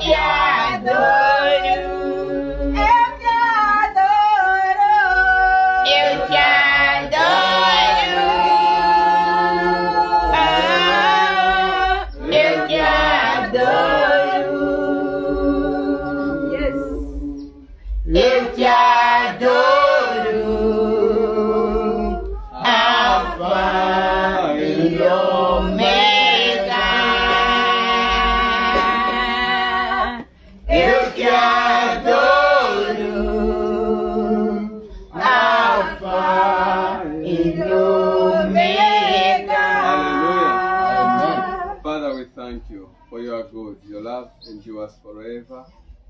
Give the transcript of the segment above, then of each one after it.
te adoro. Eu te adoro. Eu te adoro. Yes. Eu te adoro. Alfa e Ômega. Eu te adoro. Alfa e Ômega. Hallelujah. Father, we thank you for your good. Your love endures forever.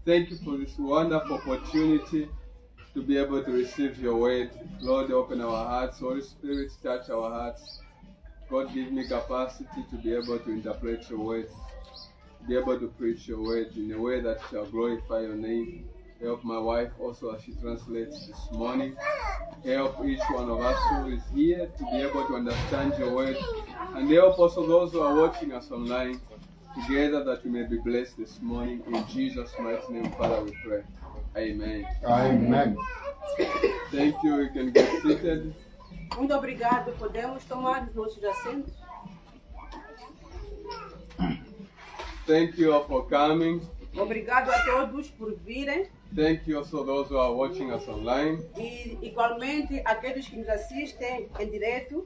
Thank you for this wonderful opportunity to be able to receive your word. Lord, open our hearts. Holy Spirit, touch our hearts. God, give me capacity to be able to interpret your word, to be able to preach your word in a way that shall glorify your name. Help my wife also as she translates this morning. Help each one of us who is here to be able to understand your word. And help also those who are watching us online together that we may be blessed this morning. In Jesus' mighty name, Father, we pray. Amen. Amen. Thank you. You can get seated. Muito obrigado. Podemos tomar os nossos assentos? Thank you all for coming. Obrigado a todos por virem Thank you also those who are watching us online. e igualmente aqueles que nos assistem em direto.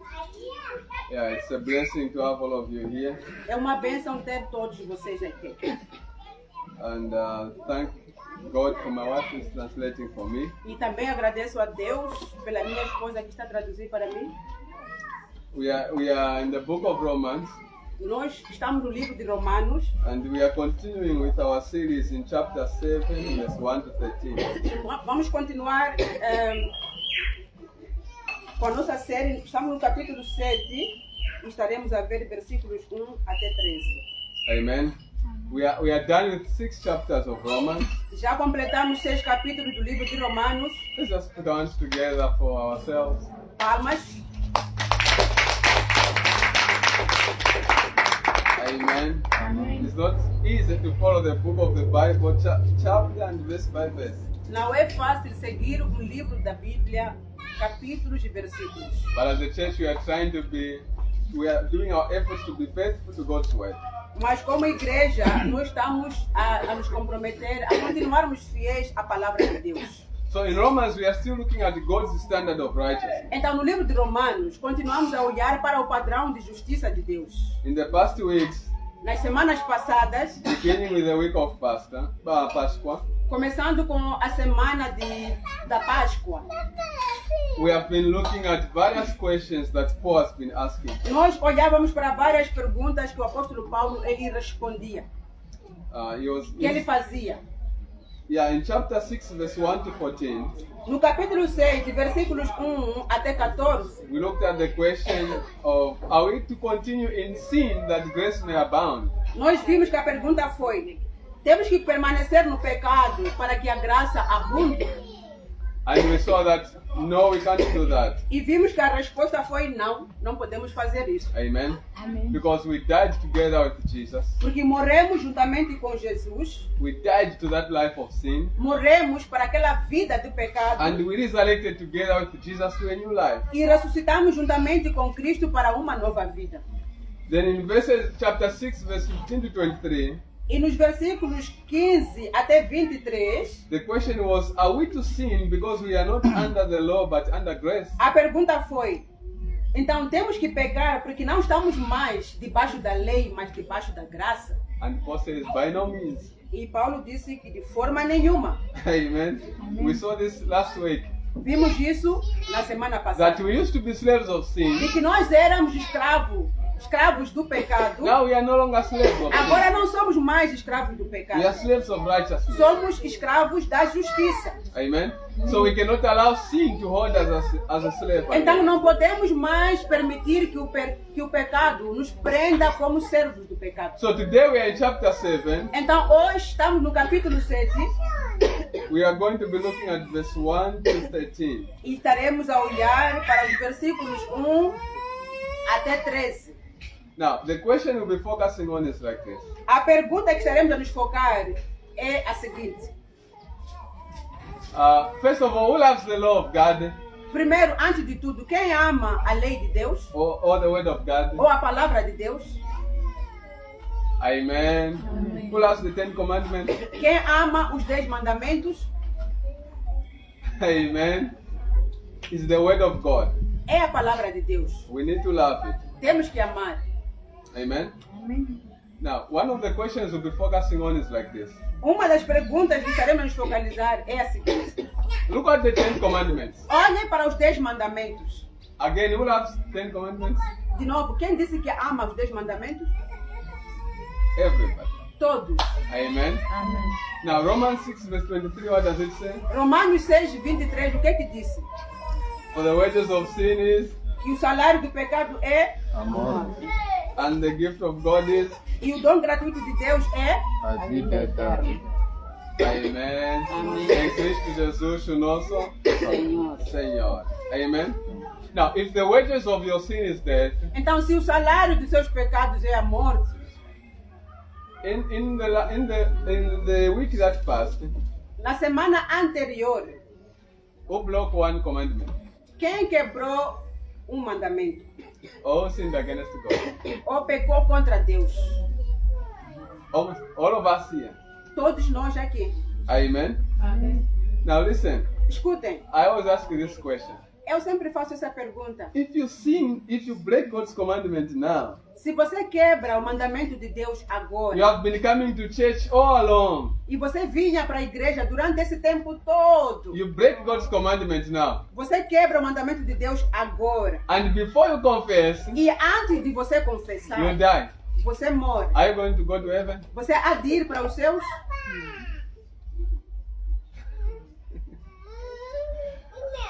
Yeah, it's a blessing to have all of you here. É uma bênção ter todos vocês aqui. And thank God for my wife who is translating for me. E também agradeço a Deus pela minha esposa que está traduzindo para mim. We are in the book of Romans, Nós estamos no livro de Romanos. and we are continuing with our series in chapter 7, verse 1 to 13. Vamos continuar com a nossa série. Estamos no capítulo 7 e estaremos a ver versículos 1 até 13. Amen. We are done with 6 chapters of Romans. Já completamos 6 capítulos do livro de Romanos. Let's just put our hands together for ourselves. Palmas. Amen. It's not easy to follow the book of the Bible chapter and verse by verse. Não é fácil seguir o livro da Bíblia, capítulos e versículos. But as a church, we are doing our efforts to be faithful to God's word. Mas como igreja, nós estamos a nos comprometer a continuarmos fiéis à palavra de Deus. So in Romans, we are still looking at God's standard of righteousness. Então, no livro de Romanos, continuamos a olhar para o padrão de justiça de Deus. In the past weeks, Nas semanas passadas, beginning with the week of Pascha, começando com a semana da Páscoa, we have been looking at various questions that Paul has been asking. nós olhávamos para várias perguntas que o apóstolo Paulo ele respondia, que ele fazia. In chapter 6, verse 1 to 14, No capítulo 6, de versículos 1 até 14, we looked at the question of, are we to continue in sin that grace may abound? nós vimos que a pergunta foi: temos que permanecer no pecado para que a graça abunde? And we saw that, no, we can't do that. E vimos que a resposta foi: não, não podemos fazer isso. Amen? Because we died together with Jesus. Porque morremos juntamente com Jesus, We died to that life of sin. morremos para aquela vida do pecado And we resurrected together with Jesus to a new life. e ressuscitamos juntamente com Cristo para uma nova vida. Then in chapter 6, verse 15 to 23, E nos versículos 15 até 23, the question was, are we to sin because we are not under the law but under grace? a pergunta foi: então temos que pecar porque não estamos mais debaixo da lei, mas debaixo da graça? And Paul says, by no means. E Paulo disse que de forma nenhuma. Amen. We saw this last week. Vimos isso na semana That passada. we used to be slaves of sin. De que nós éramos escravos do pecado. Now we are no longer slaves of sin. Agora não somos mais escravos do We are pecado. slaves of righteousness. Somos escravos da justiça. Amen. So we cannot allow sin to hold us as a slave. Então não podemos mais permitir que o pecado nos prenda como servos do pecado. So today we are in chapter 7. Então hoje estamos no capítulo 7 We are going to be looking at verse 1 to 13. e estaremos a olhar para os versículos 1 até 13. Now, the question we'll be focusing on is like this. A pergunta que estaremos a nos focar é a seguinte. First of all, who loves the law of God Primeiro, antes de tudo, quem ama a lei de Deus or the word of God? ou a palavra de Deus? Amen. Who loves the Ten Commandments? Quem ama os 10 mandamentos? Amen. It's the word of God. É a palavra de Deus. We need to love it. Temos que amar. Amen. Now, one of the questions we'll be focusing on is like this. Uma das perguntas que estaremos nos focalizar é a seguinte. Look at the Ten Commandments. Olhem para os 10 mandamentos. Again, who loves Ten Commandments? De novo, quem disse que ama os 10 mandamentos? Everybody. Todos. Amen. Now, Romans 6 verse 23, what does it say? Romanos 6, 23, o que é que disse? For the wages of sin is, Que o salário do pecado é Amor. and the gift of God is. e o dom gratuito de Deus é A vida eterna. Amen. Em Cristo Jesus, o nosso Senhor. Amen. Now, if the wages of your sin is death, Então, se o salário dos seus pecados é a morte, in the week that passed, na semana anterior, who broke one commandment? quem quebrou um mandamento Or sinned against God? ou pecou contra Deus? All of us here. Todos nós aqui. Amen. Now listen, Escutem, I always ask this question. eu sempre faço essa pergunta. If you break God's commandment now, Se você quebra o mandamento de Deus you agora, have been coming to church all along. e você vinha para a igreja durante esse tempo todo, You break God's commandment now. você quebra o mandamento de Deus agora. And before you confess, E antes de você confessar, you die. você morre. Are you going to go to heaven? Você há de ir para os seus?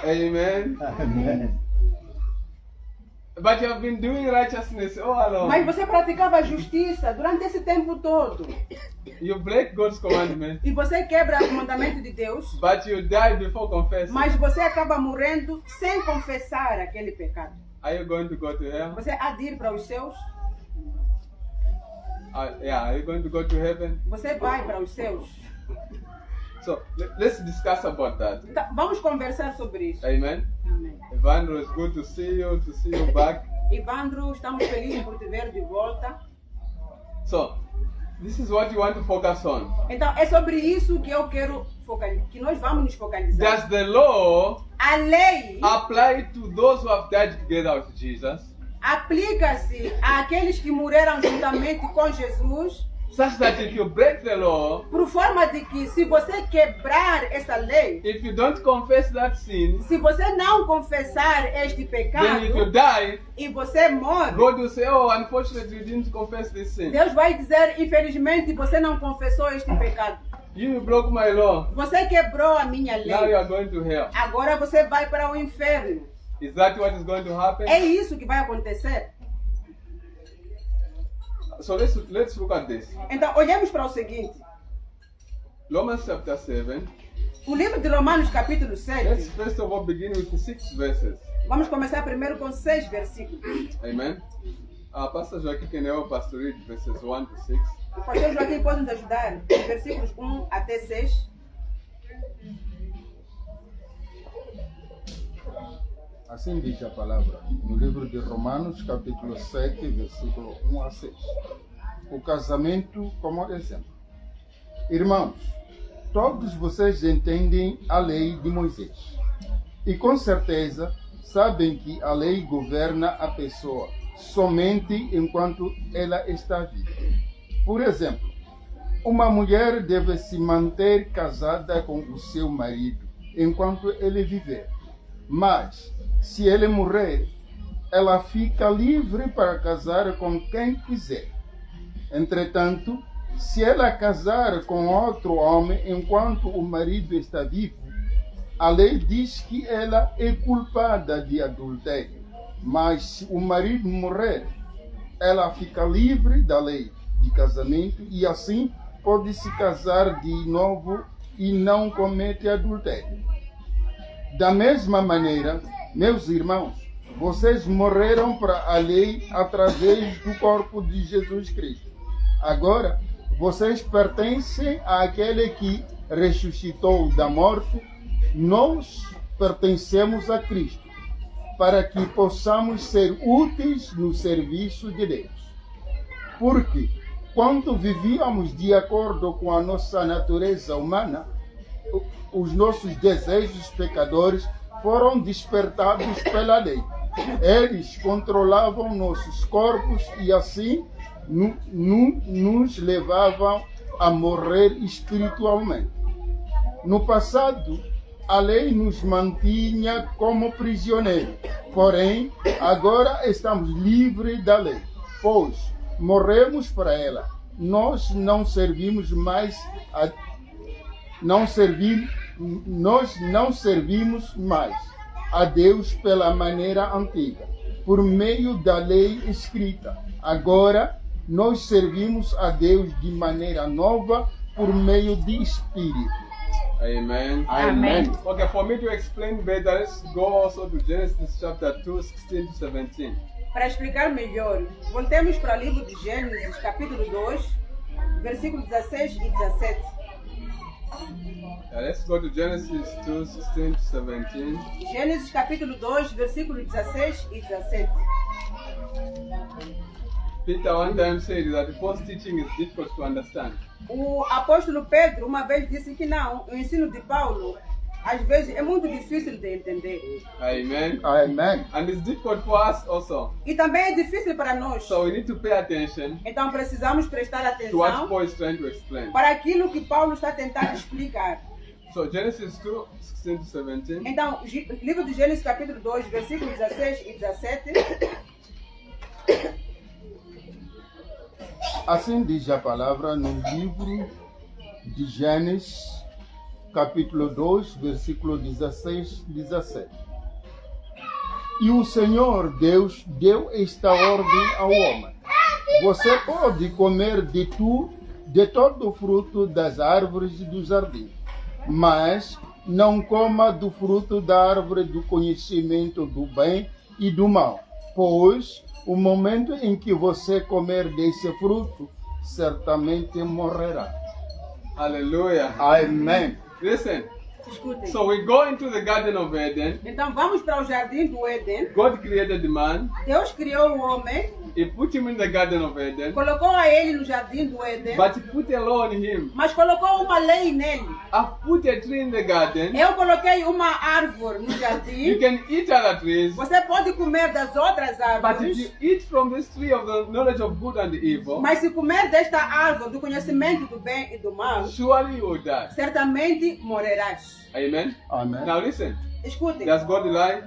Amen. Amém. But you have been doing righteousness all along. Mas você praticava a justiça durante esse tempo todo. You break God's commandment, E você quebra o mandamento de Deus. but you die before confessing. Mas você acaba morrendo sem confessar aquele pecado. Are you going to go to hell? Você há de ir para os seus? Are you going to go to heaven? Você vai para os seus? So let's discuss about that. Tá, vamos conversar sobre isso. Amen. Amém. Evandro, it's good to see you back. Evandro, estamos felizes por te ver de volta. So, this is what you want to focus on. Então, é sobre isso que eu quero focalizar, que nós vamos nos focalizar. Does the law A lei apply to those who have died together with Jesus, aplica-se àqueles que morreram juntamente com Jesus, such that if you break the law, por forma de que se você quebrar essa lei, if you don't confess that sin, se você não confessar este then if you pecado die, e você morre, God will say, oh, unfortunately you didn't confess this sin. Deus vai dizer, infelizmente você não confessou este pecado. You broke my law. Você quebrou a minha Now you lei. are going to hell. Agora você vai para o inferno. Is that what is going to happen? É isso que vai acontecer. So let's look at this. Então, olhemos para o seguinte. Romans chapter 7. O livro de Romanos, capítulo Let's 7. first of all begin with 6 verses. Vamos começar primeiro com 6 versículos. Amen. Pastor Joaquim can help pastor read verses 1 to 6. O pastor Joaquim pode nos ajudar. Versículos 1 até 6. Assim diz a palavra no livro de Romanos, capítulo 7, versículo 1 a 6. O casamento como exemplo. Irmãos, todos vocês entendem a lei de Moisés. E com certeza sabem que a lei governa a pessoa somente enquanto ela está viva. Por exemplo, uma mulher deve se manter casada com o seu marido enquanto ele viver. Mas, se ele morrer, ela fica livre para casar com quem quiser. Entretanto, se ela casar com outro homem enquanto o marido está vivo, a lei diz que ela é culpada de adultério. Mas se o marido morrer, ela fica livre da lei de casamento e assim pode se casar de novo e não comete adultério. Da mesma maneira, meus irmãos, vocês morreram para a lei através do corpo de Jesus Cristo. Agora, vocês pertencem àquele que ressuscitou da morte, nós pertencemos a Cristo, para que possamos ser úteis no serviço de Deus. Porque, quando vivíamos de acordo com a nossa natureza humana, os nossos desejos pecadores foram despertados pela lei. Eles controlavam nossos corpos e assim nos levavam a morrer espiritualmente. No passado, a lei nos mantinha como prisioneiros, porém, agora estamos livres da lei, pois morremos para ela. Nós não servimos mais nós não servimos mais a Deus pela maneira antiga, por meio da lei escrita. Agora, nós servimos a Deus de maneira nova, por meio de Espírito. Amen. Amém. Okay, for me to explain better, let's go also to Genesis chapter 2, 16 to 17. Para explicar melhor, voltemos para o livro de Gênesis, capítulo 2, versículos 16 e 17. Let's go to Genesis 2, 16 to 17. Gênesis, capítulo 2, versículos 16 e 17. Peter one time said that false teaching is difficult to understand. O apóstolo Pedro uma vez disse que não, o ensino de Paulo às vezes é muito difícil de entender. Amen. Amém. And it's difficult for us also. E também é difícil para nós. So we need to pay attention Então precisamos prestar to what atenção Paul is trying to explain. para aquilo que Paulo está tentando explicar. So Genesis 2, 16 to 17. Então, livro de Gênesis, capítulo 2, versículos 16 e 17. Assim diz a palavra no livro de Gênesis, capítulo 2, versículo 16 e 17. E o Senhor Deus deu esta ordem ao homem: você pode comer de todo o fruto das árvores do jardim, mas não coma do fruto da árvore do conhecimento do bem e do mal, pois o momento em que você comer desse fruto, certamente morrerá. Hallelujah. Amém. Listen. Escutem. So we go into the Garden of Eden. Então vamos para o jardim do Éden. God created man. Deus criou o homem, He put him in the Garden of Eden. colocou a ele no jardim do Éden, But he put a law on him. mas colocou uma lei nele. I've put a tree in the garden. Eu coloquei uma árvore no You jardim. can eat other trees. Você pode comer das outras But if árvores, you eat from this tree of the knowledge of good and evil, mas se comer desta árvore do conhecimento do bem e do mal, surely you will die. certamente morrerás. Amen. Amém. Now listen. Escutem, Does God lie?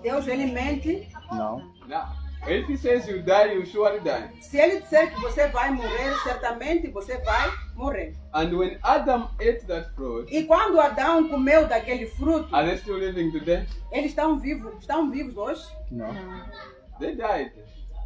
Deus ele mente. Não. No. If he says you die, you surely die. Se ele disser que você vai morrer, certamente você vai morrer. And when Adam ate that fruit, E quando Adão comeu daquele fruto, are they still living today? eles estão vivos hoje? Não. They died.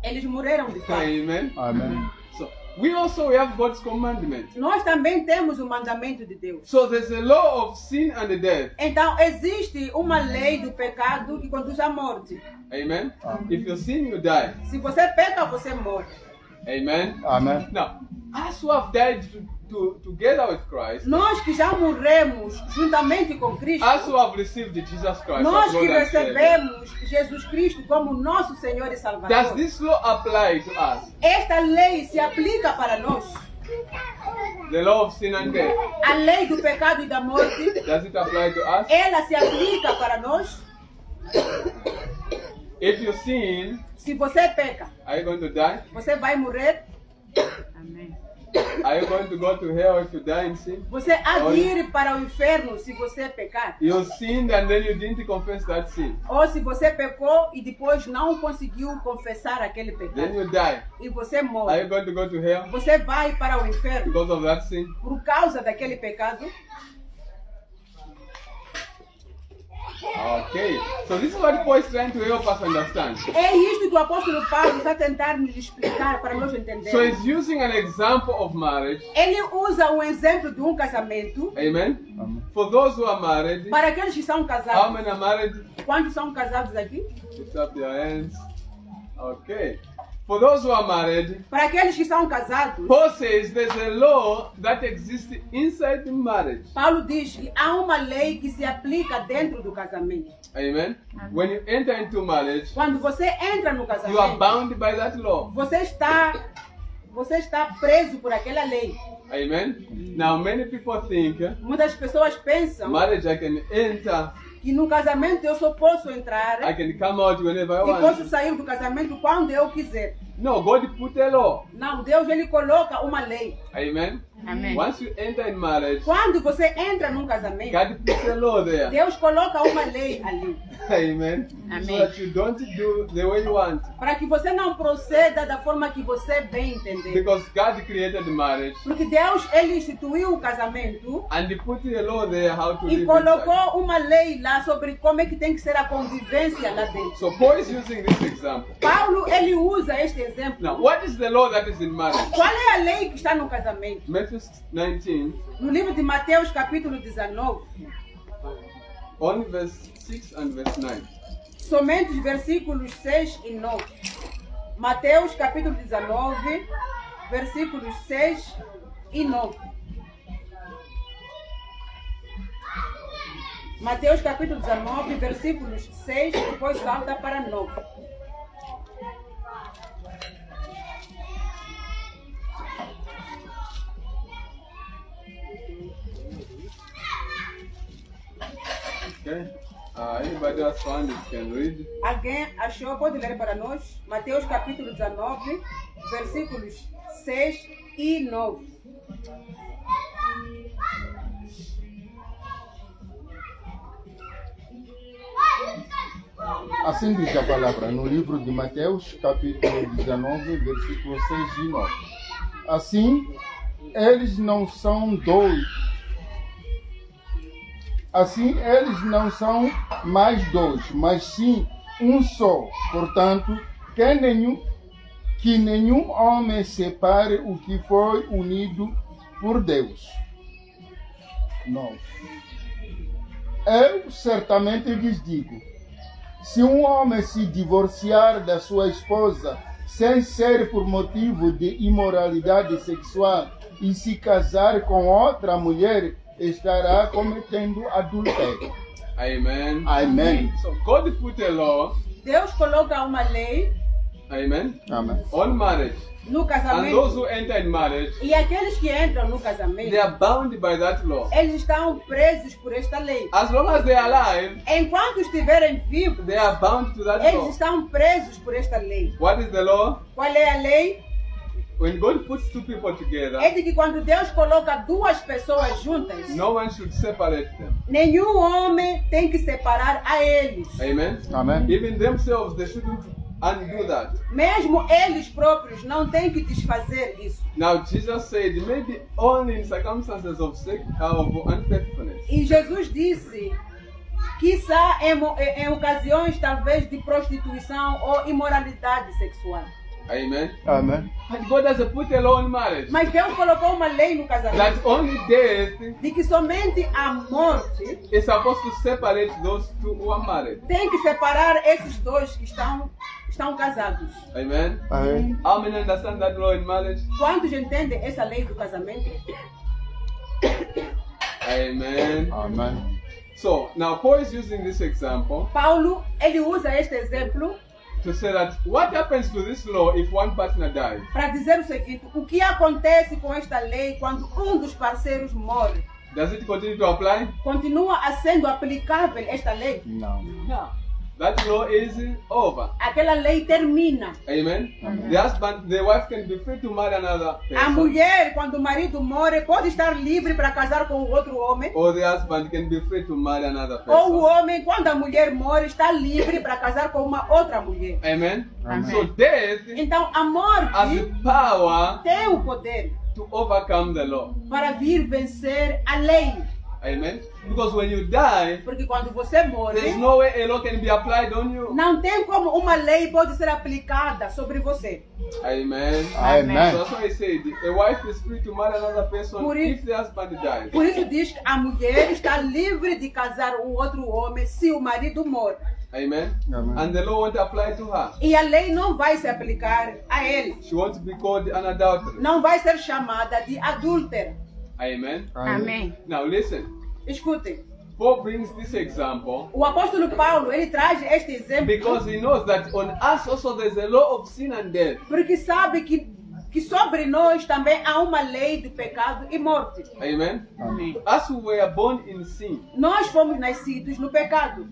Eles morreram de fato. Amen. Amém. So we also have God's commandment. Nós também temos o mandamento de Deus. So there's a law of sin and death. Então existe uma lei do pecado que conduz à morte. Amen. If you sin, you die. Se você peca, você morre. Amen. Amém. Now, us who have died together with Christ, Nós que já morremos juntamente com Cristo, us who have received Jesus Christ, nós as que Lord and Savior, recebemos Jesus Cristo como nosso Senhor e does Salvador, this law apply to us? esta lei se aplica para nós. The law of sin and death, A lei do pecado e da morte, does it apply to us? ela se aplica para nós. If you sin, Se você peca, are you going to die? você vai morrer. Amém. Are you going to go to hell if you die in sin? Você há de ir para o inferno se você pecar. You sinned and then you didn't confess that sin. Ou se você pecou e depois não conseguiu confessar aquele Then pecado. you die. E você Are you morre. going to go to hell Você vai para o inferno because of that sin? por causa daquele pecado. Okay. So this is what Paul is trying to help us understand. É isto que o apóstolo Paulo está tentando nos explicar para nós So entendermos. he's using an example of marriage. Ele usa um exemplo de um casamento Amen. Amém. For those who are married, para aqueles que são how casados. many are married? Quantos são casados aqui? Lift up your hands. Okay. For those who are married, Para aqueles que são casados, Paul says there's a law that exists inside the marriage. Paulo diz que há uma lei que se aplica dentro do casamento. Amen. When you enter into marriage, Quando você entra no you are casamento, bound by that law. você está preso por aquela lei. Amen. Now many people think Muitas pessoas pensam marriage I can enter, que no casamento eu só posso entrar I can come out whenever I e posso want. sair do casamento quando eu quiser. No, God put a law. Não, Deus ele coloca uma lei. Amen. Amen. Once you enter in marriage, Quando você entra num casamento, God puts a law there. Deus coloca uma lei ali. Amen. So Amen. that you don't do the way you want. Para que você não proceda da forma que você bem entender. Because God created marriage Porque Deus ele instituiu o casamento and He put a law there how to e live inside. colocou uma lei lá sobre como é que tem que ser a convivência lá dentro. So Paul is using this example. Paulo ele usa este exemplo. Now, what is the law that is in marriage? Qual é a lei que está no casamento? Matthew 19, No livro de Mateus, capítulo 19, only verse 6 and verse 9. somente os versículos 6 e 9. Mateus, capítulo 19, versículos 6 e 9. Mateus, capítulo 19, versículos 6, depois salta para 9. Okay? Anybody else found it can read. Alguém achou? Pode ler para nós? Mateus, capítulo 19, versículos 6 e 9. Assim diz a palavra no livro de Mateus, capítulo 19, versículos 6 e 9. Assim, eles não são dois. Assim, eles não são mais dois, mas sim um só. Portanto, que nenhum homem separe o que foi unido por Deus. 9. Eu certamente lhes digo, se um homem se divorciar da sua esposa sem ser por motivo de imoralidade sexual e se casar com outra mulher, estará cometendo adultério. Amen. Amém. So God put a law, Deus coloca uma lei amen, Amém. on marriage. no And those casamento who enter in marriage, e aqueles que entram no casamento, they are bound by that law. eles estão presos por esta lei. As long as they are alive, Enquanto estiverem vivos, they are bound to that eles law. estão presos por esta lei. What is the law? Qual é a lei? When God puts two people together, É de que quando Deus coloca duas pessoas juntas, no one should separate them. nenhum homem tem que separar a eles. Amen. Amém. Even themselves, they shouldn't undo that. Mesmo eles próprios não têm que desfazer isso. Now, Jesus said, maybe only in circumstances of unfaithfulness. E Jesus disse, quiçá em ocasiões talvez de prostituição ou imoralidade sexual. Amen. Amém. But God doesn't put a law in marriage Mas Deus colocou uma lei no that casamento only death de que somente a morte is supposed to separate those two who are married. tem que separar esses dois que estão casados. Amen. Amém. How many understand that law in marriage? Quantos entendem essa lei do casamento? Amen. Amém. So, now Paul is using this example Paulo, ele usa este exemplo to say that what happens to this law if one partner dies? para dizer o seguinte: o que acontece com esta lei quando um dos parceiros morre? Does it continue to apply? Continua a sendo aplicável esta lei? Não. No. That law is over. Aquela lei termina. Amen. The wife can be free to marry another A person, mulher, quando o marido morre, pode estar livre para casar com outro homem. or the husband can be free to marry another Ou o person. homem, quando a mulher morre, está livre para casar com uma outra mulher. Amen. Amém. So death Então a has morte the power tem o poder to overcome the law. para vir vencer a lei. Amen. Because when you die, Porque quando você morre, there's no way a law can be applied on you. não tem como uma lei pode ser aplicada sobre você. Amen. So Amen. that's why I said a wife is free to marry another person Por if the husband dies. Por isso diz que a mulher está livre de casar um outro homem se o marido morre. Amen. Amen. And the law won't apply to her. E a lei não vai se aplicar a ele. She won't be called an adulterer. Não vai ser chamada de adúltera. Amen. Amém. Now listen. Escutem, Paul brings this example o apóstolo Paulo, ele traz este exemplo because he knows that on us also there's a law of sin and death. porque sabe que sobre nós também há uma lei do pecado e morte. Amen. Amen. As we were born in sin, Nós fomos nascidos no pecado.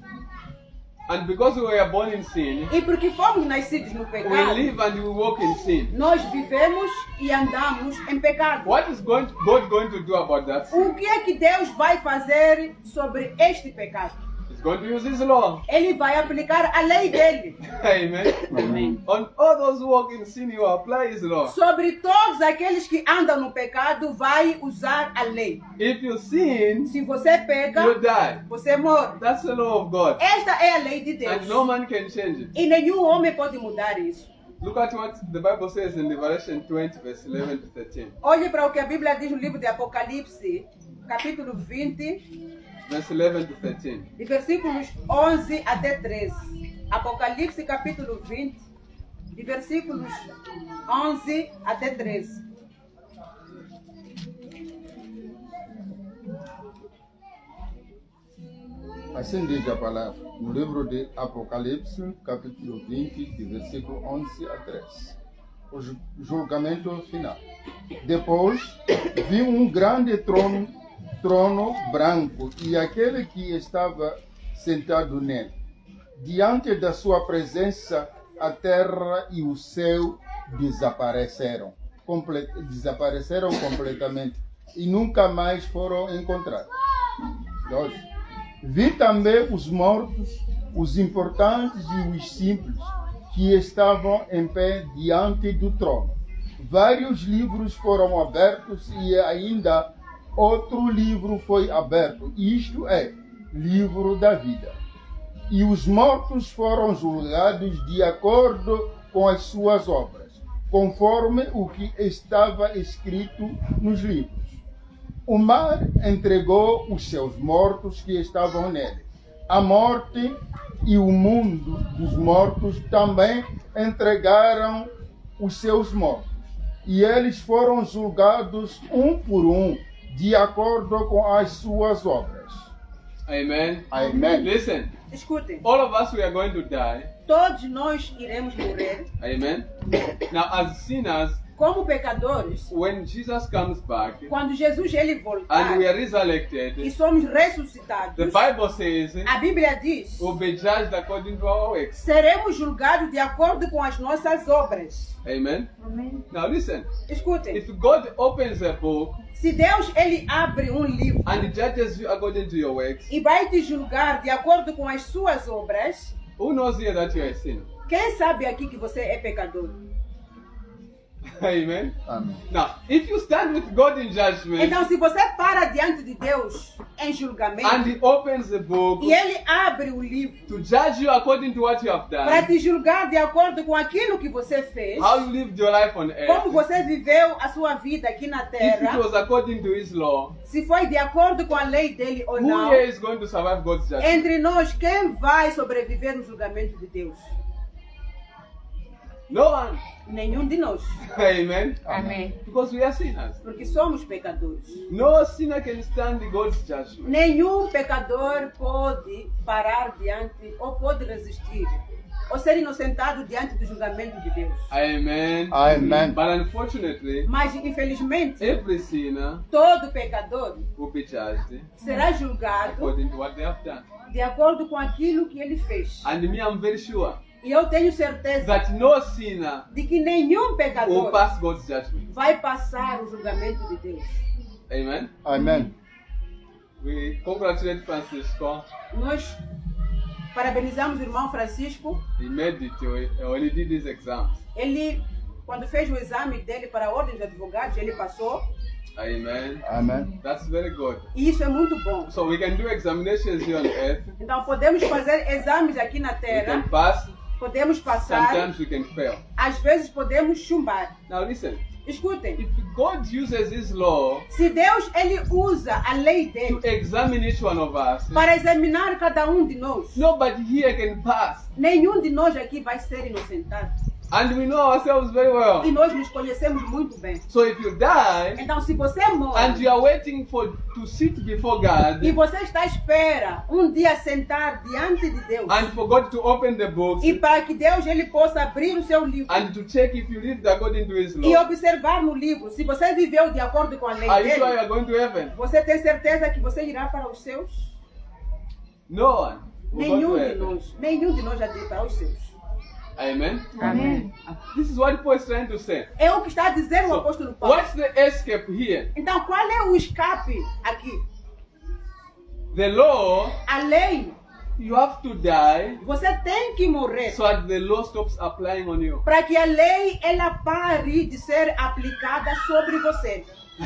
and because we were born in sin, E porque fomos nascidos no we pecado, live and we walk in sin. nós vivemos e andamos em pecado. What is God going to do about that? O que é que Deus vai fazer sobre este pecado? He's going to use His law. Ele vai aplicar a lei dele. Amen. Amém. On all those who walk in sin, He will apply His law. Sobre todos aqueles que andam no pecado, vai usar a lei. If you sin, Se você peca, you die. você morre. That's the law of God. Esta é a lei de Deus. And no man can change it. E nenhum homem pode mudar isso. Look at what the Bible says in Revelation 20, verse 11 to 13. Olhe para o que a Bíblia diz no livro de Apocalipse, capítulo 20, Verse 11 to 13. de versículos 11 até 13. Apocalipse, capítulo 20, de versículos 11 até 13. Assim diz a palavra no livro de Apocalipse, capítulo 20, de versículo 11 a 13. O julgamento final. Depois vi um grande trono branco e aquele que estava sentado nele. Diante da sua presença, a terra e o céu desapareceram. Desapareceram completamente e nunca mais foram encontrados. 2. Vi também os mortos, os importantes e os simples, que estavam em pé diante do trono. Vários livros foram abertos e ainda outro livro foi aberto, isto é, livro da vida. E os mortos foram julgados de acordo com as suas obras, conforme o que estava escrito nos livros. O mar entregou os seus mortos que estavam nele. A morte e o mundo dos mortos também entregaram os seus mortos. E eles foram julgados um por um, de acordo com as suas obras. Amen. Amen. Listen, Escutem, all of us we are going to die. todos nós iremos morrer. Amen. Now, as sinners, Como pecadores, when Jesus comes back quando Jesus ele voltar and we are e resurrected, somos ressuscitados, the Bible says a Bíblia diz, we'll be judged according to our works. seremos julgados de acordo com as nossas obras. Amen. Amém. Now listen, Escutem, if God opens a book se Deus ele abre um livro and judges you according to your works, e vai te julgar de acordo com as suas obras, who knows here that you are a sinner? quem sabe aqui que você é pecador? Amen. Amém. Now, if you stand with God in judgment Então, se você para diante de Deus em julgamento and He opens the book e ele abre o livro to judge you according to what you have para done, te julgar de acordo com aquilo que você fez, how you lived your life on como earth, você viveu a sua vida aqui na if it terra, was according to His law, se foi de acordo com a lei dele ou who não, here is going to survive God's judgment? entre nós, quem vai sobreviver no julgamento de Deus? No one. Nenhum de nós, Amen. Amém. Because we are sinners. porque somos pecadores. No sinner can stand God's judgment. Nenhum pecador pode parar diante ou pode resistir ou ser inocentado diante do julgamento de Deus. Amen. Amen. But unfortunately, Mas, infelizmente, every sinner todo pecador will be judged será julgado according to what they have done. de acordo com aquilo que ele fez. And me, I'm very sure E eu tenho certeza that no sinner de que nenhum will pecador pass God's judgment. vai passar o julgamento de Deus. Amen. Amém. We congratulate Francisco. Nós parabenizamos o irmão Francisco. He made it when he did his exams. Ele, quando fez o exame dele para a ordem de advogados, ele passou. Amen. Amen. That's very good. E isso é muito bom. So we can do examinations here on earth. Então podemos fazer exames aqui na We can Terra, pass. podemos passar, Sometimes we can fail. às vezes podemos chumbar. Now listen. Escutem, If God uses His law se Deus ele usa a lei dele to examine each one of us, para examinar cada de nós, nobody here can pass. nenhum de nós aqui vai ser inocentado. And we know ourselves very E well. nós nos conhecemos muito bem. So if you die Então, se você and morre you are waiting to sit before e God você está à espera dia sentar diante de Deus and for God to open the books e para que Deus ele possa abrir o seu livro and to check if you lived according to His e law, observar no livro se você viveu de acordo com a lei are you sure you dele, are going to heaven? você tem certeza que você irá para os seus? No one will go to heaven. Nenhum de nós já irá para os seus. Amen. Amém. This is what Paul is trying to say. É o que está a dizer o So, apóstolo Paulo. what's the escape here? Então, qual é o escape aqui? The law, A lei, you have to die você tem que morrer so that the law stops applying on you. para que a lei ela pare de ser aplicada sobre você.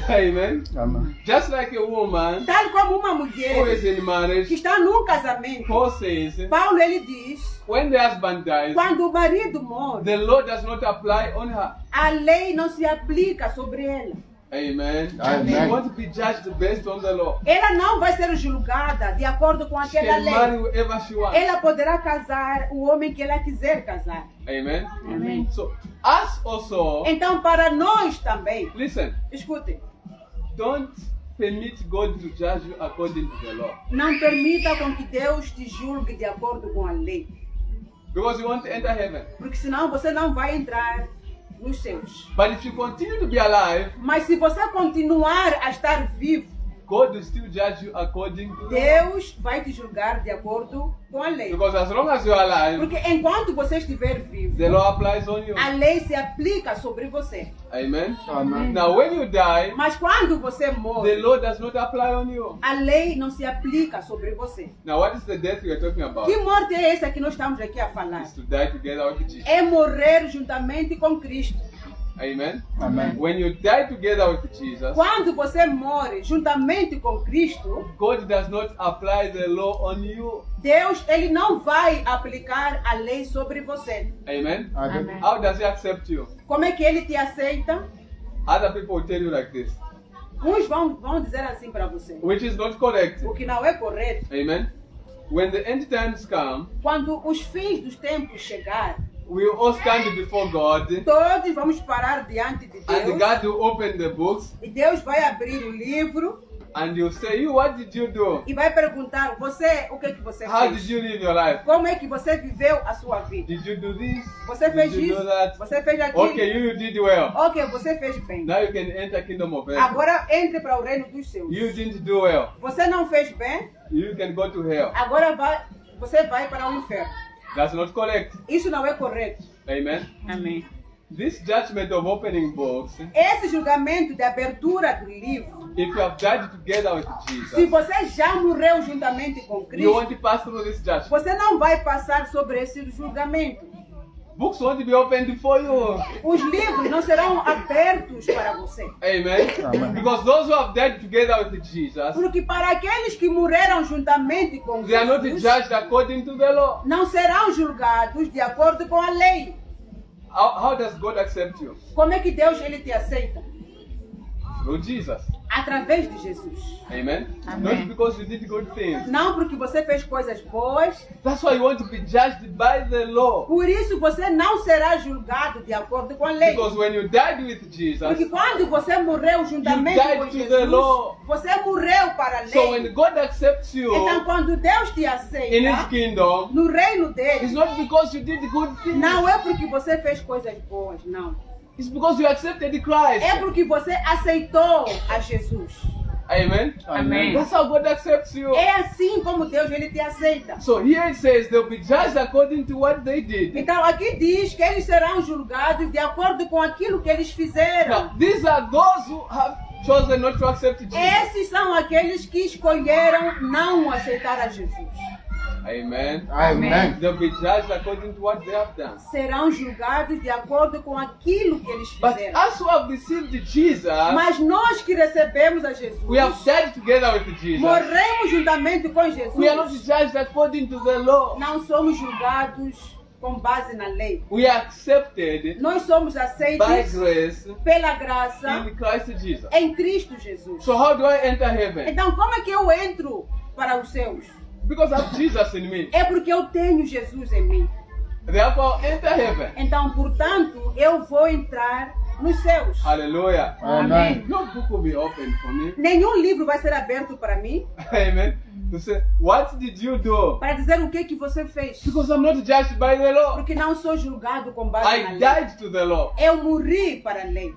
Amen. Amen. Just like a woman Tal como uma who is mulher in que marriage, está num casamento, Paul says, Paulo ele diz, when the husband dies, quando o marido morre, the law does not apply on her. a lei não se aplica sobre ela. Amen. Amen. She won't be judged based on the law. Ela não vai ser julgada de acordo com She aquela can marry lei. whoever she wants. Ela poderá casar o homem que ela quiser casar. Amen. Amém. So, us also, Então, para nós também, listen, escutem, don't permit God to judge you according to the law. não permita com que Deus te julgue de acordo com a lei. Because you won't enter heaven. Porque senão você não vai entrar nos céus. But if you continue to be alive, Mas se você continuar a estar vivo, God will still judge you according to the law. Deus vai te julgar de acordo com a lei. Because as long as you are alive, Porque enquanto você estiver vivo, the law applies on you. a lei se aplica sobre você. Amen. Amen. Now, when you die, Mas quando você the morre, law does not apply on you. a lei não se aplica sobre você. Now, what is the death we are talking about? Que morte é essa que nós estamos aqui a falar? Is to die together with Jesus. É morrer juntamente com Cristo. Amen. Amen. When you die together with Jesus, Quando você morre juntamente com Cristo, God does not apply the law on you. Deus ele não vai aplicar a lei sobre você. Amen. Amen. How does He accept you? Como é que ele te aceita? Other people will tell you like this, Uns vão dizer assim para você, which is not correct. o que não é correto. Amen. When the end times come, Quando os fins dos tempos chegar, we will all stand before God, todos vamos parar diante de and Deus God will open the books, e Deus vai abrir o livro and He'll say, "You, what did you do? e vai perguntar, você, o que é que você How did fez? you live your life? Como é que você viveu a sua vida? Did you do this? Você fez Did you isso? do that? Você fez aquilo? Okay, you did well. Ok, você fez bem. Now you can enter kingdom of heaven. Agora entre para o reino dos céus. You didn't do well. Você não fez bem, You can go to hell." agora você vai para o inferno. That's not correct. Isso não é correto. Amen. Amém. This judgment of opening books, Esse julgamento de abertura do livro, if you have died together with se Jesus, você já morreu juntamente com you Cristo, won't pass through this judgment. você não vai passar sobre esse julgamento. Books won't be opened for you. Os livros não serão abertos para você. Amen. Amen. Because those who have died together with Jesus, Porque para aqueles que morreram juntamente com they are not Jesus, judged according to the law. não serão julgados de acordo com a lei. How does God accept you? Como é que Deus ele te aceita? Through Jesus. Através de Jesus. Amen. Amen. Not because you did good things. Não porque você fez coisas boas. That's why you want to be judged by the law. Por isso você não será julgado de acordo com a lei. Because when you died with Porque Jesus, quando você morreu juntamente You died com to the Jesus, law. você morreu para a so lei. when God accepts you Então quando Deus te in His aceita kingdom, no reino it's dele, not because you did good things. não é porque você fez coisas boas, não. It's because you accepted Christ. É porque você aceitou a Jesus. Amen. Amen. That's how God accepts you. É assim como Deus ele te aceita. So here it says they'll be judged according to what they did. Então aqui diz que eles serão julgados de acordo com aquilo que eles fizeram. Now, these are those who have chosen not to accept Jesus. Esses são aqueles que escolheram não aceitar a Jesus. Amen. Amém. They'll be judged according to what they have done. Serão julgados de acordo com aquilo que eles But fizeram. as who have received Jesus, Mas nós que recebemos a Jesus, we have died together with Jesus. morremos juntamente com We are not Jesus, judged according to the law. não somos julgados com base na lei. We are accepted Nós somos by aceitos grace pela graça in Christ Jesus. em Cristo Jesus. So how do I enter heaven? Então, como é que eu entro para os céus? Because I have Jesus in me. É porque eu tenho Jesus em mim. Therefore, enter heaven. Então, portanto, eu vou entrar nos céus. Hallelujah. Amém. No book will be open for me. Nenhum livro vai ser aberto para mim Amen. To say, what did you do? para dizer o que você fez. Because I'm not judged by the law. Porque não sou julgado com base na I lei. died to the law. Eu morri para a lei.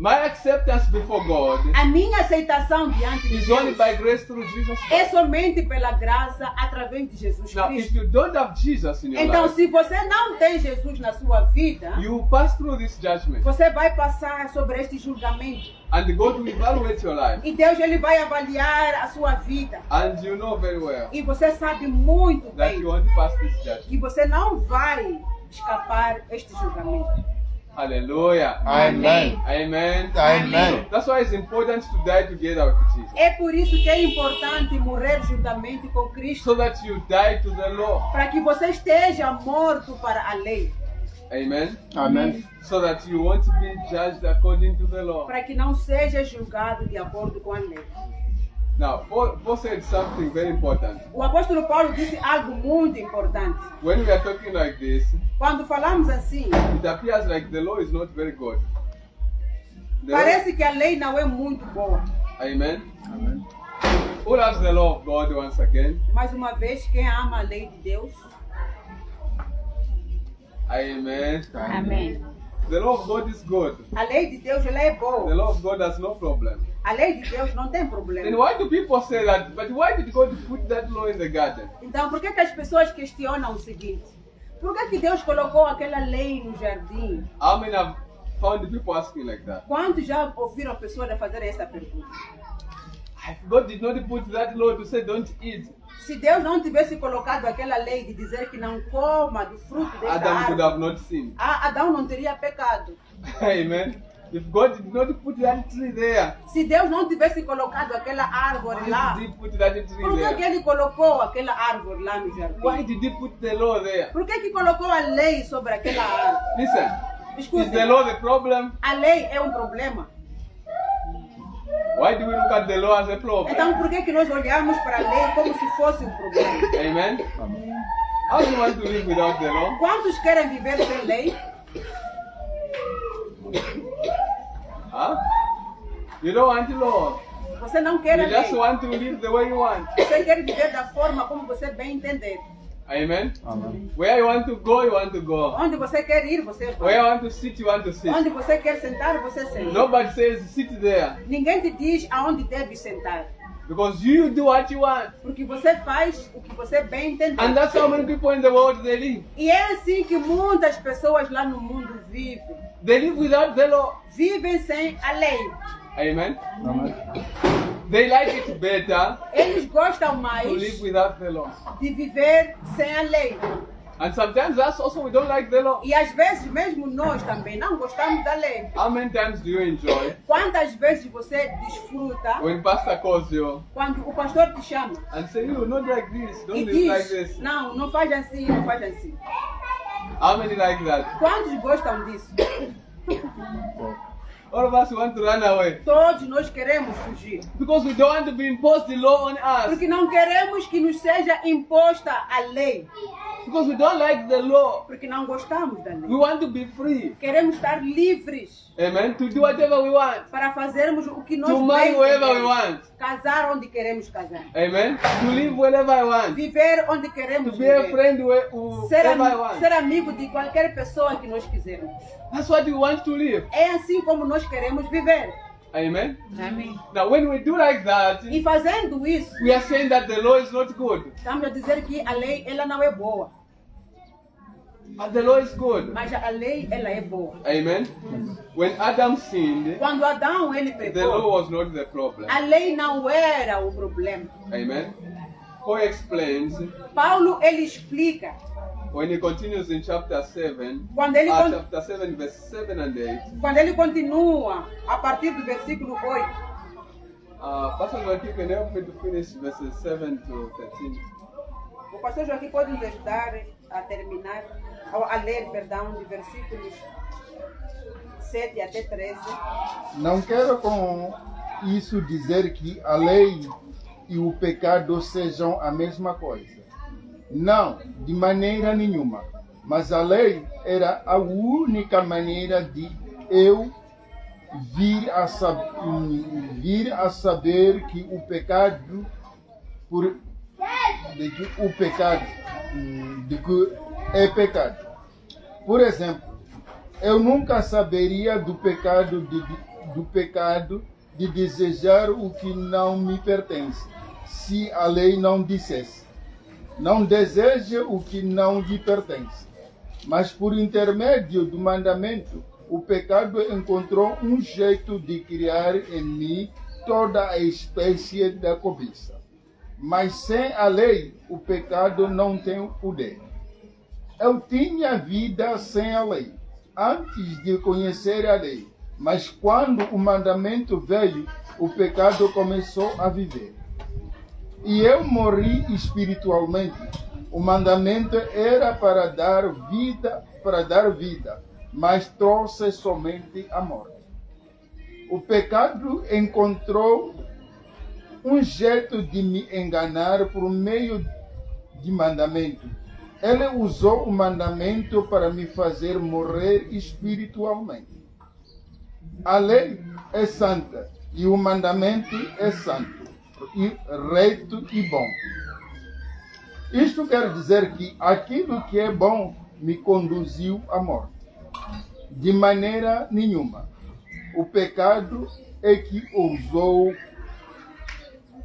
My acceptance before God A minha aceitação diante de is only Deus by grace through Jesus é Christ. somente pela graça através de Jesus Now, if Cristo. you don't have Jesus in your Então, life, se você não tem Jesus na sua vida, you will pass through this judgment. você vai passar sobre este julgamento. And God will evaluate your life. E Deus ele vai avaliar a sua vida. And you know very well E você sabe muito that bem you won't pass this judgment. que você não vai escapar este julgamento. Hallelujah. Amém. Amen. Amém. That's why it's important to die together with Jesus. É por isso que é importante morrer juntamente com Cristo, So that you die to the law. para que você esteja morto para a lei, Amen. Amém. So that you won't be judged according to the law. para que não seja julgado de acordo com a lei. Now, Paul said something very important. O apóstolo Paulo disse algo muito importante. When we are talking like this, Quando falamos assim, it appears like the law is not very good. The law- parece que a lei não é muito boa. Amen. Amém. Who loves the law of God once again? Mais uma vez, quem ama a lei de Deus? Amen. Amém. The law of God is good. A lei de Deus ela é The boa. law of God has no problem. A lei de Deus não tem Then problema. why do people say that? But why did God put that law in the garden? Então, por que as pessoas questionam o seguinte? Por que Deus colocou aquela lei no jardim? How many have found people asking like that? Quantos já ouviram pessoas a fazer essa pergunta? God did not put that law to say don't eat. Se Deus não tivesse colocado aquela lei de dizer que não coma do fruto desta Adam could have árvore, not sinned. Adão não teria pecado. Amen. If God did not put that tree there, Se Deus não tivesse colocado aquela árvore lá, why did He put that tree por que there? Ele colocou aquela árvore lá no Why jardim? did He put the law there? Por que colocou a lei sobre aquela árvore? Listen, is Escute, the law the problem? a lei é um problema. Why do we look at the law as a problem? Então, por que nós olhamos para a lei como se fosse um problema? Amen. Amém. How do you want to live without the law? Quantos querem viver sem lei? Huh? You don't want law. Você não quer a You just lei. want to live the way you want. Você quer viver da forma como você bem entender. Amen. Amém. Where you want to go, you want to go. Onde você quer ir, você Where you vai. want to sit, you want to sit. Onde você quer sentar, você senta. Nobody says sit there Ninguém te diz aonde deve sentar. because you do what you want. Porque você faz o que você bem entender. And that's how many people in the world they live. E é assim que muitas pessoas lá no mundo vivem. They live without the law. Vivem sem a lei. Amen. Amém. They like it better Eles gostam to mais live without the law. de viver sem a lei. And sometimes that's also we don't like the law. E às vezes mesmo nós também não gostamos da lei. How many times do you enjoy Quantas vezes você desfruta when pastor calls you quando o pastor te chama and say you not like this, e don't live like diz, this? não, não faz assim, não faz assim. How many like that? Quantos gostam disso? All of us want to run away Todos nós queremos fugir. because we don't want to be imposed the law on us. Porque não queremos que nos seja imposta a lei. Because we don't like the law. Porque não gostamos da We lei. want to be free. Queremos estar livres Amen. To do whatever we want. para fazermos o que nós To marry bem wherever we entendemos. want. Casar onde queremos casar. Amen. To live wherever I want. Viver onde queremos To be a viver. friend Ser, wherever I want. ser amigo de qualquer pessoa que nós quisermos. That's what we want to live. É assim como nós queremos viver. Amen. Amém. Now, when we do like that, E fazendo isso, we are saying that the law is not good. estamos a dizer que a lei ela não é boa. But the law is good. Mas a lei ela é boa. Amen. When Adam sinned, Quando Adão ele the law pecou, was not the problem. a lei não era o problema. Amen. Paul explains Paulo, ele explica, when he continues in chapter 7, quando ele, chapter 7, verse 7 and 8. quando ele continua a partir do versículo 8. Pastor Joaquim, can you help me to finish verses 7 to 13? O pastor Joaquim pode nos ajudar a terminar, a ler, perdão, de versículos 7 até 13. Não quero com isso dizer que a lei e o pecado sejam a mesma coisa. Não, de maneira nenhuma. Mas a lei era a única maneira de eu vir a saber que o pecado de que é pecado. Por exemplo, eu nunca saberia do pecado de desejar o que não me pertence, se a lei não dissesse: não deseje o que não lhe pertence. Mas por intermédio do mandamento, o pecado encontrou um jeito de criar em mim toda a espécie da cobiça. Mas sem a lei, o pecado não tem poder. Eu tinha vida sem a lei, antes de conhecer a lei. Mas quando o mandamento veio, o pecado começou a viver. E eu morri espiritualmente. O mandamento era para dar vida, mas trouxe somente a morte. O pecado encontrou um jeito de me enganar por meio de mandamento. Ele usou o mandamento para me fazer morrer espiritualmente. A lei é santa e o mandamento é santo, e reto e bom. Isto quer dizer que aquilo que é bom me conduziu à morte. De maneira nenhuma. O pecado é que usou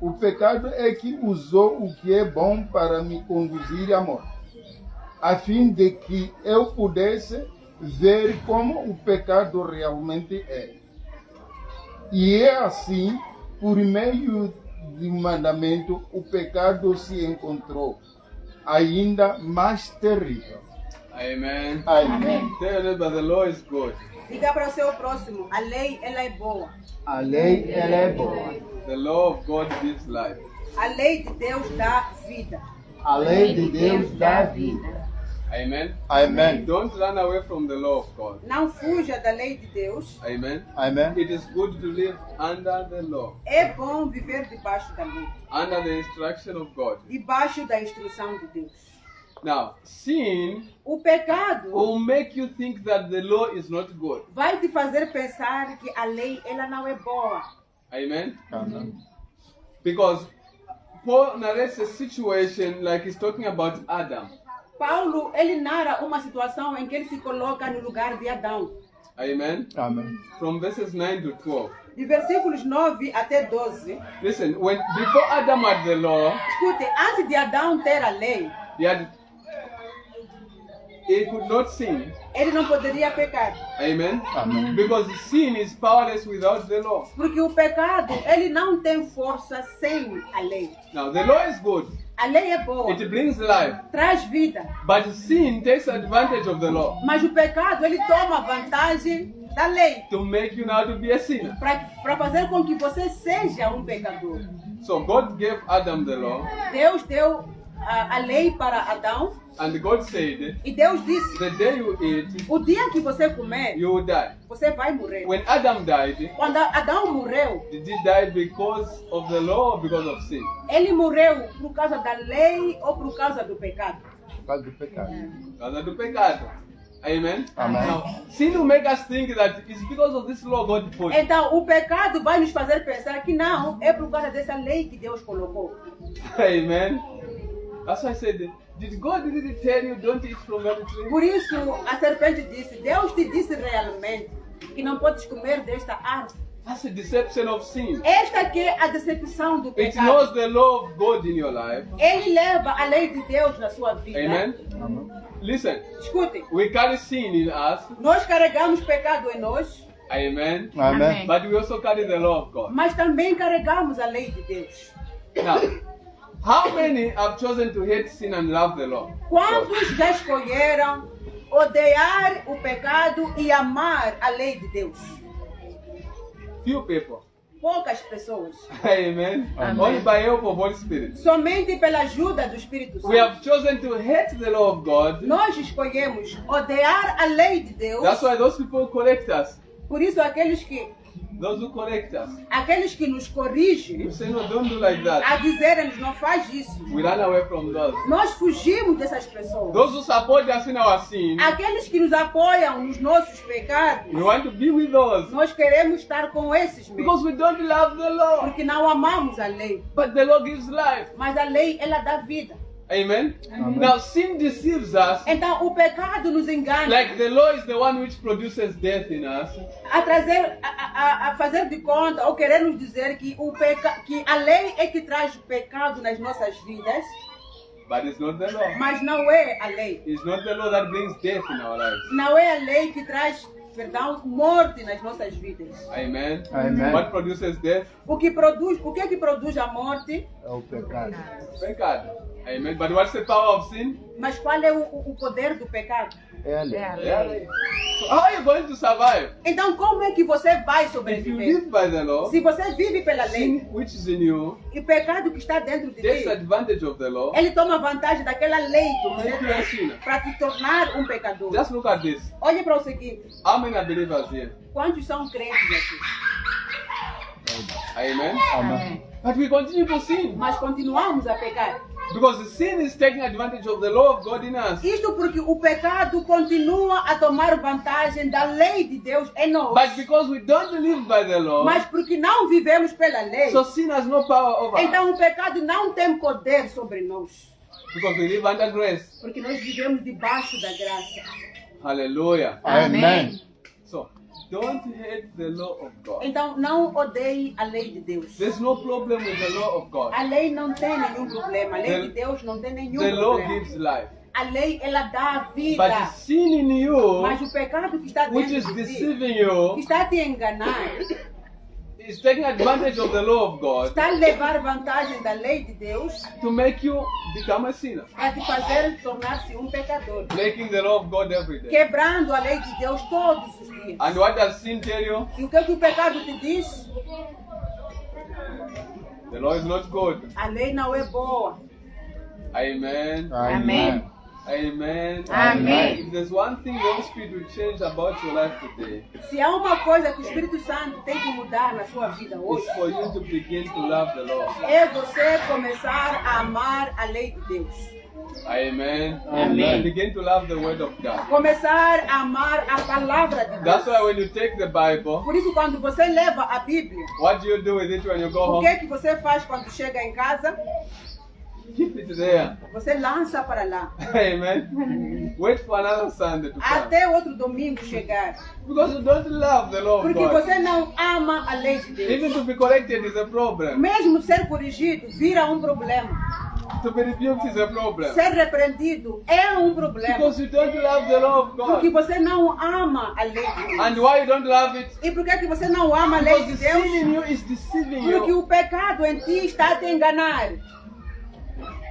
o que é bom para me conduzir à morte, a fim de que eu pudesse ver como o pecado realmente é. E é assim, por meio do mandamento, o pecado se encontrou ainda mais terrível. Amen. Amém. Tell your neighbor, the law is good. Diga para o seu próximo, a lei, ela é boa. A lei, ela é boa. The law of God gives life. A lei de Deus dá vida. A lei de Deus dá vida. Amen. Amém. Don't run away from the law of God. Não fuja da lei de Deus. Amen. Amém. It is good to live under the law, É bom viver debaixo da lei, under the instruction of God. debaixo da instrução de Deus. Now, sin O pecado will make you think that the law is not good. vai te fazer pensar que a lei, ela não é boa. Amen. Amém. Because Paul narrates a situation like he's talking about Adam. Paulo, ele narra uma situação em que ele se coloca no lugar de Adão. Amen. Amém. From verses 9 to 12. De versículos 9 até 12. Listen, before Adam had the law, Escute, antes de Adão ter a lei, he could not sin. ele não poderia pecar. Amen. Amém. Because sin is powerless without the law. Porque o pecado, ele não tem força sem a lei. Now, the law is good. A lei é boa, It brings life. traz vida. But sin takes advantage of the law Mas o pecado, ele toma vantagem da lei to make you now to be a sinner. para fazer com que você seja um pecador. So God gave Adam the law, Deus deu a lei para Adão and God said, e Deus disse, the day you eat, o dia que você comer, you will die. você vai morrer. When Adam died, Quando Adão morreu, did he die because of the law or because of sin? ele morreu por causa da lei ou por causa do pecado? Por causa do pecado. Because do pecado. Amen. Amen. Now, sin will make us think that it's because of this law God put. Então, o pecado vai nos fazer pensar que não, é por causa dessa lei que Deus colocou. Amen. That's why I said, did God really tell you don't eat from every tree? Por isso, a serpente disse, Deus te disse realmente que não podes comer desta árvore. That's a deception of sin. Esta que é a decepção do It pecado. knows the law of God in your life. Ele leva a lei de Deus na sua vida. Amen. Amém. Listen, Escute, we carry sin in us. nós carregamos pecado em nós, Amen. Amém. But we also carry the law of God. mas também carregamos a lei de Deus. Now, How many have chosen to hate sin and love the law? Quantos já escolheram odiar o pecado e amar a lei de Deus? Few people. Poucas pessoas. Amen. Only by help of Holy Spirit. Somente pela ajuda do Espírito We have Santo. chosen to hate the law of God. Nós escolhemos odiar a lei de Deus. That's why those people correct us. Por isso Those who correct us. aqueles que nos You corrigem, say, no, don't do like that. a dizerem-nos não faz isso. We run away from those. Nós fugimos dessas pessoas. Those who support us in our sin, Aqueles que nos apoiam nos nossos pecados, we want to be with those. nós queremos estar com esses mesmos. Because we don't love the law. Porque não amamos a lei. But the law gives life. Mas a lei, ela dá vida. Amen. Now sin deceives us. Então o pecado nos engana. Like the law is the one which produces death in us. A fazer de conta ou querer nos dizer que, que a lei é que traz o pecado nas nossas vidas, But it's not the law. mas não é a lei. It's not the law that brings death in our lives. Não é a lei que traz, morte nas nossas vidas. Amen. Amen. What produces death? O que é que produz a morte? É o pecado. Pecado. Amen. But what's the power of sin? Mas qual é o poder do pecado? É a lei. Yeah. So how are you going to survive? Então como é que você vai If you sobreviver? live by the law, Se você vive pela lei, sin which is in you e o pecado que está dentro de takes ti, advantage of the law ele toma vantagem daquela lei que to você make you a tem sinner. para te tornar um pecador. Just look at this. Olhe para o seguinte, How many are believers here? quantos são crentes aqui? Amen. Amém. But we continue to sin Mas continuamos a pecar. because the sin is taking advantage of the law of God in us. Isto porque o pecado continua a tomar vantagem da lei de Deus em nós. But because we don't live by the law, Mas porque não vivemos pela lei, so sin has no power over us. então o pecado não tem poder sobre nós. Because we live under grace. Porque nós vivemos debaixo da graça. Hallelujah. Amém. So, don't hate the law of God. Então não odeie a lei de Deus. There's no problem with the law of God. A lei não tem nenhum problema. A lei de Deus não tem nenhum The law problema. gives life. A lei, ela dá But vida. the sin in you, Mas o pecado que está which dentro is de ti, deceiving que you, está a te enganar, is taking advantage of the law of God está a levar vantagem da lei de Deus, to make you become a sinner. a te fazer tornar-se um pecador. Breaking the law of God every day. Quebrando a lei de Deus todos os dias. And what does sin tell you? E o que o pecado te diz? The law is not good. A lei não é boa. Amen. Amém. Amen. Amém. If there's one thing the Holy Spirit will change about your life today, Se há uma coisa que o Espírito Santo tem que mudar na sua vida hoje, it's for you to begin to love the law. é você começar a amar a lei de Deus. Amen. Amen. And begin to love the Word of God. Começar a amar a palavra de That's Deus. why when you take the Bible, Por isso, quando você leva a Bíblia, what do you do with it when you go o home? que é que você faz quando chega em casa? Keep it there. Você lança para lá. Amen. Wait for another Sunday to come. Até outro domingo chegar. Because you don't love the law of Porque God. você não ama a lei de Even Deus. to be corrected is a problem. Mesmo ser corrigido vira um problema. To be rebuked is a problem. Ser repreendido é um problema. Because you don't love the law of Porque God. você não ama a lei de Deus. And why you don't love it? E por que você não ama a lei Because de the sin in Deus? you is deceiving Porque you, o pecado em ti está a te enganar.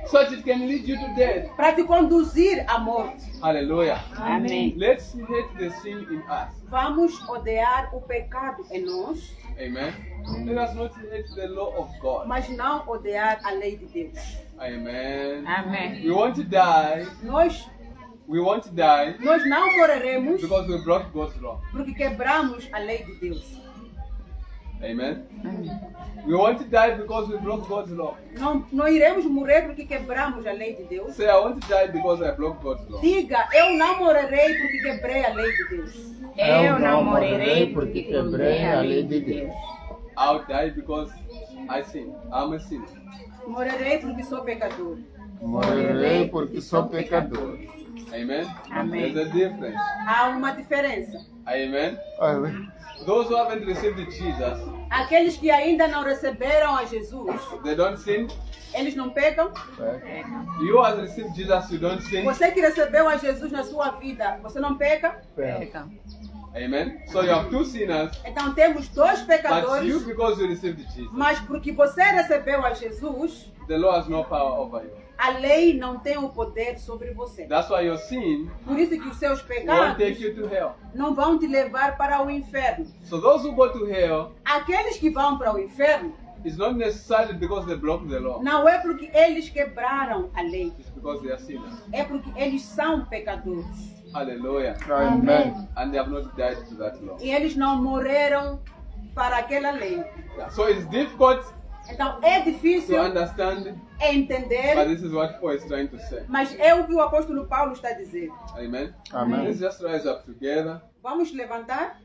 so that it can lead you to death. Para te conduzir à morte. Hallelujah. Amém. Let's hate the sin in us. Vamos odiar o pecado em nós, Amen. Let us not hate the law of God. mas não odiar a lei de Deus. Amen. Amém. We want to die. We want to die Nós não morreremos because we broke God's law. porque quebramos a lei de Deus. Amen. We want to die because we broke God's law. Não iremos morrer porque quebramos a lei de Deus. Say, I want to die because I broke God's law. Diga, eu não morrerei porque quebrei a lei de Deus. Eu não morrerei porque quebrei a lei de Deus. I'll die because I sin. I'm a sinner. Morrerei porque sou pecador. Morrerei porque sou pecador. Amen. Amen. There's a difference. Há uma diferença. Amen. Amém. Those who haven't received Jesus, Aqueles que ainda não receberam a Jesus, they don't sin. eles não pecam. You who has received Jesus, you don't sin. Você que recebeu a Jesus na sua vida, você não peca? Peca. Amen. So you have two sinners, Então temos dois but you, pecadores, because you received Jesus, mas porque você recebeu a Jesus, the law has no power over you. a lei não tem o poder sobre você. That's why your sin Por isso que os seus won't pecados take you to hell. não vão te levar para o inferno. So those who go to hell Aqueles que vão para o inferno is not necessarily because they broke the law. não é porque eles quebraram a lei, It's because they are sinners. é porque eles são pecadores. Hallelujah. Amém. And they have not died to that law. E eles não morreram para aquela lei. Yeah. So it's difficult Então é to difícil understand, entender, but this is what Paul is trying to say. mas é o que o apóstolo Paulo está dizendo. Amen. Amém. Let's just rise up together. Vamos levantar?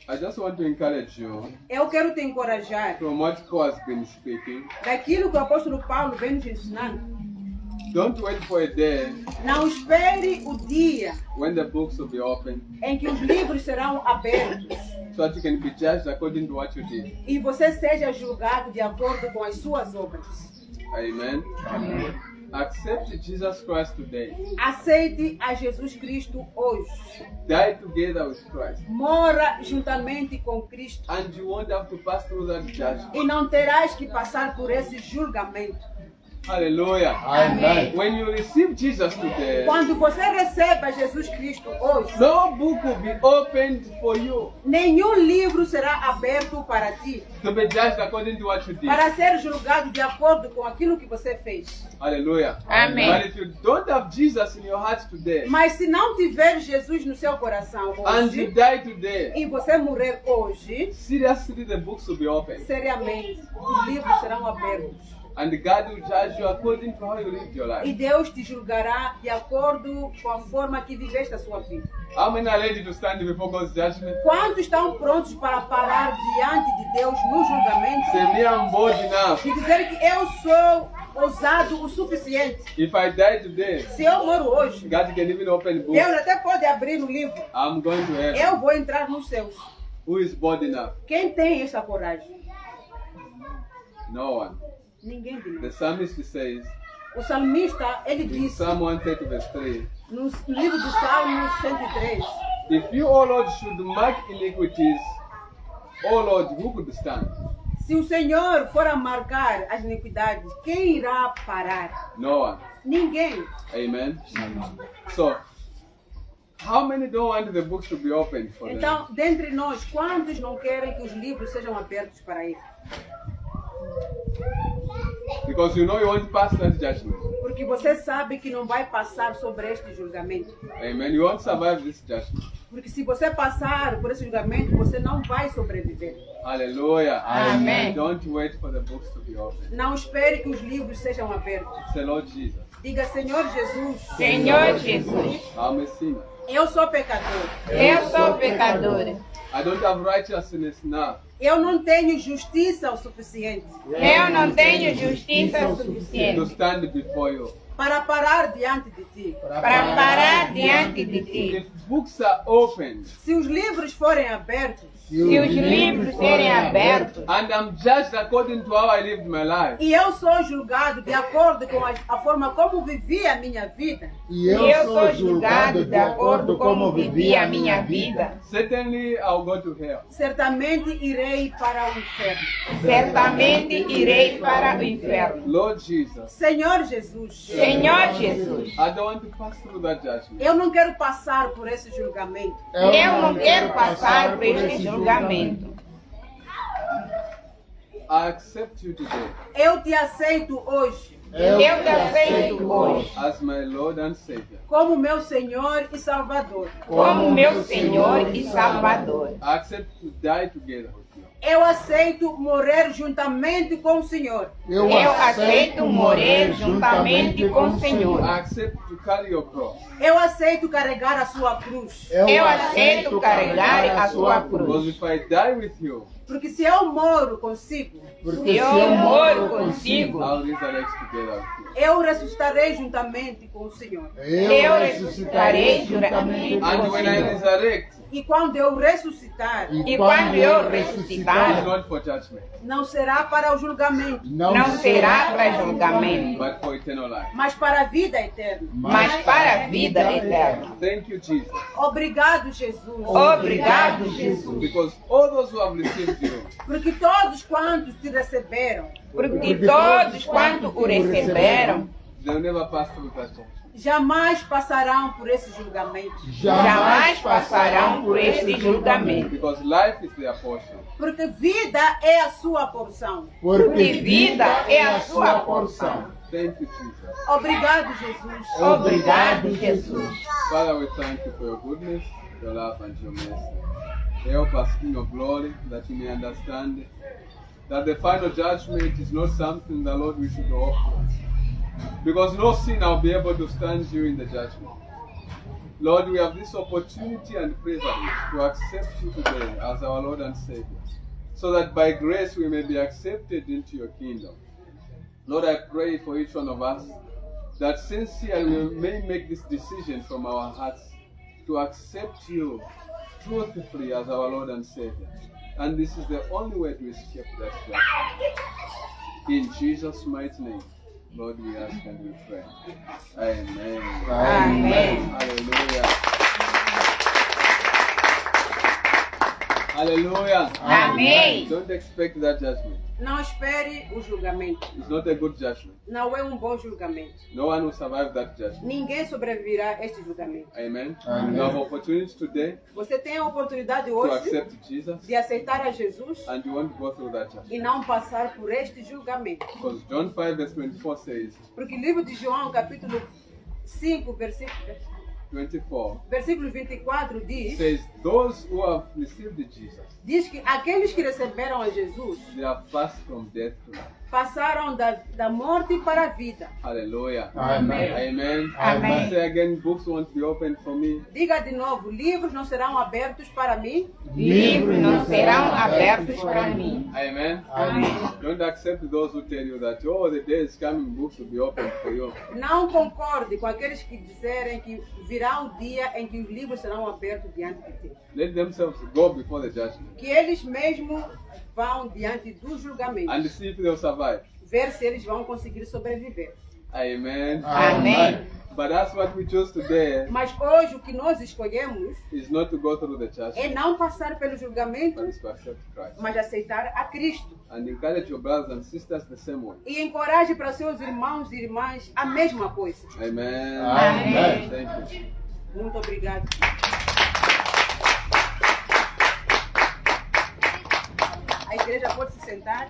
I just want to encourage you Eu quero te encorajar from what Paul has been speaking. daquilo que o apóstolo Paulo vem nos ensinando. Don't wait for a day Não espere o dia when the books will be open em que os livros serão abertos so that you can be judged according to what you did. e você seja julgado de acordo com as suas obras. Amen. Accept Jesus Christ today. Aceite a Jesus Cristo hoje. Die together with Christ. Mora juntamente com Cristo And you won't have to pass through that judgment. e não terás que passar por esse julgamento. Hallelujah. Amém. When you receive Jesus today, Quando você recebe a Jesus Cristo hoje, no book will be opened for you nenhum livro será aberto para ti, to be judged according to what you did. para ser julgado de acordo com aquilo que você fez. Hallelujah. Amém. But if you don't have Jesus in your heart today Mas se não tiver Jesus no seu coração and you hoje, die today, e você morrer hoje, seriously the books will be open. seriamente, os livros serão abertos. And God will judge you according to how you lived your E life. Deus te julgará de acordo com a forma que viveste a sua vida. How many are ready to stand before God's judgment? Quantos estão prontos para parar diante de Deus no julgamento Say, me, I'm bold enough. e dizer que eu sou ousado o suficiente? If I die today, Se eu moro hoje, God can even open books. Deus até pode abrir o livro. I'm going to heaven. Eu vou entrar nos céus. Who is bold enough? Quem tem essa coragem? No one. Ninguém de The nós. psalmist says O salmista, ele in disse Psalm 130 verse 3, no livro do Salmo 103, if you, O Lord, should mark iniquities, O Lord, who could stand? se o Senhor for a marcar as iniquidades, quem irá parar? No one. Ninguém. Amen. So, how many don't want the books to be opened for them? Então, dentre nós, quantos não querem que os livros sejam abertos para ele? Because you know you won't pass that judgment. Porque você sabe que não vai passar sobre este julgamento. Amen. You won't survive this judgment. Porque se você passar por esse julgamento, você não vai sobreviver. Hallelujah. Amen. Don't wait for the books to be opened. Não espere que os livros sejam abertos. Say, Lord Jesus, Diga, Senhor Jesus, Senhor Jesus, I'm a sinner. eu sou pecador. eu sou pecadora. I don't have righteousness enough Eu não tenho justiça o suficiente Eu não tenho justiça to suficiente stand before you. para parar diante de ti. para parar diante de ti. If books are opened Se os livros forem abertos Se os livros serem abertos and I'm judged according to how I lived my life, e eu sou julgado de acordo com a forma como vivi a minha vida, e eu sou julgado de acordo com como vivi a minha vida, certainly I'll go to hell. certamente irei para o inferno. certamente irei para o inferno. Lord Jesus, Senhor Jesus, Senhor Jesus, I don't want to pass through that judgment. eu não quero passar por esse julgamento. eu não quero passar por este julgamento. I accept you today Eu te aceito hoje Eu te aceito hoje as my Lord and Savior. como meu Senhor e Salvador. como meu Senhor e Salvador. I accept to die together with you. Eu aceito morrer juntamente com o Senhor. Eu aceito morrer juntamente com o Senhor. I accept to carry your cross. Eu aceito carregar a sua cruz. Eu aceito carregar a sua Because cruz. if I die with you, Porque se eu moro consigo, Se eu moro consigo, I'll resurrect together with you. Eu ressuscitarei juntamente com o Senhor. Eu ressuscitarei juntamente com And o when I Senhor. resurrect, E quando eu ressuscitar, E quando eu it is ressuscitar, not for judgment, não será para o julgamento, não será para julgamento, but for eternal life. mas para a vida eterna. mas para a vida eterna. Thank you, Jesus. Obrigado, Jesus. Obrigado, Jesus. Because all those who have received you, Porque todos quantos te receberam, Porque todos quanto o receberam, they'll never pass through that judgment. jamais passarão por esse julgamento. jamais passarão por este julgamento. Because life is their portion. Porque vida é a sua porção. Porque vida é a sua porção. Thank you, Jesus. Obrigado, Jesus. Obrigado, Jesus. Father, we thank you for your goodness, your love, and your mercy. Help us, King of glory, that we may understand that the final judgment is not something that, Lord, we should hope for. Because no sinner will be able to stand during the judgment. Lord, we have this opportunity and privilege to accept you today as our Lord and Savior, so that by grace we may be accepted into your kingdom. Lord, I pray for each one of us that sincerely we may make this decision from our hearts to accept you truthfully as our Lord and Savior. And this is the only way to escape that judgment. In Jesus' mighty name, Lord, we ask and we pray. Amen. Amém. Hallelujah. Hallelujah. Amém. Don't expect that judgment. Não espere o julgamento. It's not a good judgment. Não é um bom julgamento. No one will survive that judgment. Ninguém sobreviverá a este julgamento. Amen. Amen. You have opportunity today Você tem a oportunidade to hoje accept Jesus, de aceitar a Jesus and you won't go through that e judgment. não passar por este julgamento. Because John 5 verse 24 says, Porque o livro de João, capítulo 5, versículo 24 diz, says, those who have received Jesus, diz que aqueles que receberam a Jesus they have passed from death to life. passaram da morte para a vida. Hallelujah. Amen. Amen. Amen. Say again, books won't be opened for me. Diga de novo, livros não serão abertos para mim. Livros não serão abertos para mim. Amen. Amém. Don't accept those who tell you that, oh, the day is coming, books will be opened for you. Não concorde com aqueles que disserem que virá o dia em que os livros serão abertos diante de ti. Let themselves go before the judgment Que eles mesmos vão diante do julgamento. and see if they'll survive. Ver se eles vão conseguir sobreviver. Amen. Amém. But that's what we choose today, Mas hoje o que nós escolhemos is not to go through the é judgment, não passar pelo julgamento, but is to accept Christ. mas aceitar a Cristo. And encourage your brothers and sisters the same way. E encoraje para seus irmãos e irmãs a mesma coisa. Amen. Amém. Thank you. Muito obrigado. A igreja pode se sentar.